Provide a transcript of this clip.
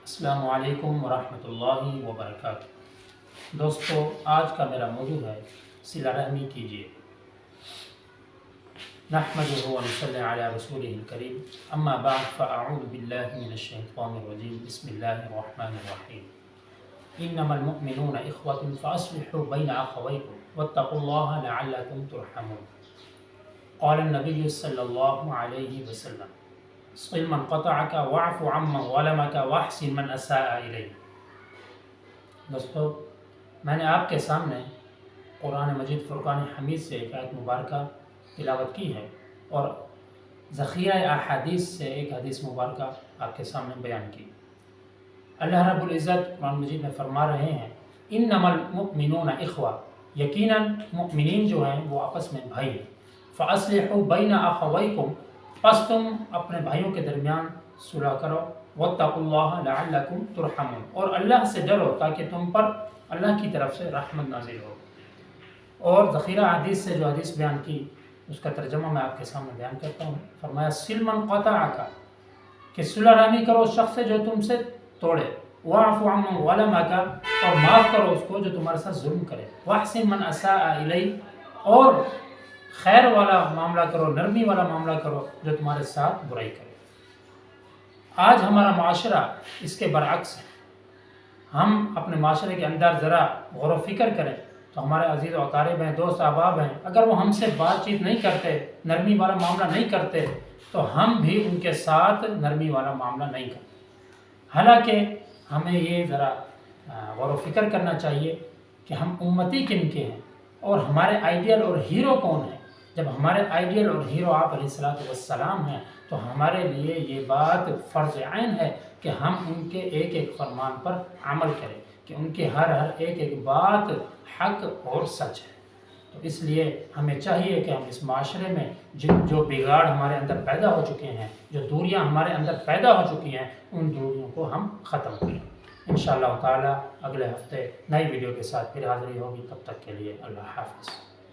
السلام علیکم ورحمۃ اللہ وبرکاتہ۔ دوستو، آج کا میرا موضوع ہے صلہ رحمی کیجیے۔ نحمدہ ونصلی علی رسولہ الکریم، اما بعد فاعوذ باللہ من الشیطان الرجیم، بسم اللہ الرحمن الرحیم۔ انما المؤمنون اخوة فاصلحوا بین اخویکم واتقوا اللہ لعلکم ترحمون۔ قال النبی صلی اللہ علیہ وسلم: صل من قطعک واعف عمن ظلمک واحسن من اساء الیک۔ دوستو، میں نے آپ کے سامنے قرآن مجید فرقان حمید سے ایک آیت مبارکہ تلاوت کی ہے اور ذخیرہ احادیث سے ایک حدیث مبارکہ آپ کے سامنے بیان کی۔ اللہ رب العزت قرآن مجید میں فرما رہے ہیں: انما المؤمنون اخوہ، یقیناً مؤمنین جو ہیں وہ آپس میں بھائی ہیں۔ فاصلحوا بین اخویکم، پس تم اپنے بھائیوں کے درمیان صلح کرو۔ واتقوا اللہ لعلکم ترحمون، اور اللہ سے ڈرو تاکہ تم پر اللہ کی طرف سے رحمت نازل ہو۔ اور ذخیرہ حدیث سے جو حدیث بیان کی اس کا ترجمہ میں آپ کے سامنے بیان کرتا ہوں۔ فرمایا: صل من قطعک، کہ صلح رحمی کرو اس شخص سے جو تم سے توڑے۔ واعف عمن ظلمک، اور معاف کرو اس کو جو تمہارے ساتھ ظلم کرے۔ واحسن من اساء الیک، اور خیر والا معاملہ کرو، نرمی والا معاملہ کرو جو تمہارے ساتھ برائی کرے۔ آج ہمارا معاشرہ اس کے برعکس ہے۔ ہم اپنے معاشرے کے اندر ذرا غور و فکر کریں تو ہمارے عزیز و اقارب ہیں، دوست احباب ہیں، اگر وہ ہم سے بات چیت نہیں کرتے، نرمی والا معاملہ نہیں کرتے، تو ہم بھی ان کے ساتھ نرمی والا معاملہ نہیں کرتے۔ حالانکہ ہمیں یہ ذرا غور و فکر کرنا چاہیے کہ ہم امتی کن کے ہیں اور ہمارے آئیڈیل اور ہیرو کون ہیں۔ جب ہمارے آئیڈیل اور ہیرو آپ علیہ الصلوۃ والسلام ہیں تو ہمارے لیے یہ بات فرض عین ہے کہ ہم ان کے ایک ایک فرمان پر عمل کریں، کہ ان کے ہر ایک ایک بات حق اور سچ ہے۔ تو اس لیے ہمیں چاہیے کہ ہم اس معاشرے میں جو بگاڑ ہمارے اندر پیدا ہو چکے ہیں، جو دوریاں ہمارے اندر پیدا ہو چکی ہیں، ان دوریوں کو ہم ختم کریں۔ انشاءاللہ تعالی اگلے ہفتے نئی ویڈیو کے ساتھ پھر حاضری ہوگی، تب تک کے لیے اللہ حافظ۔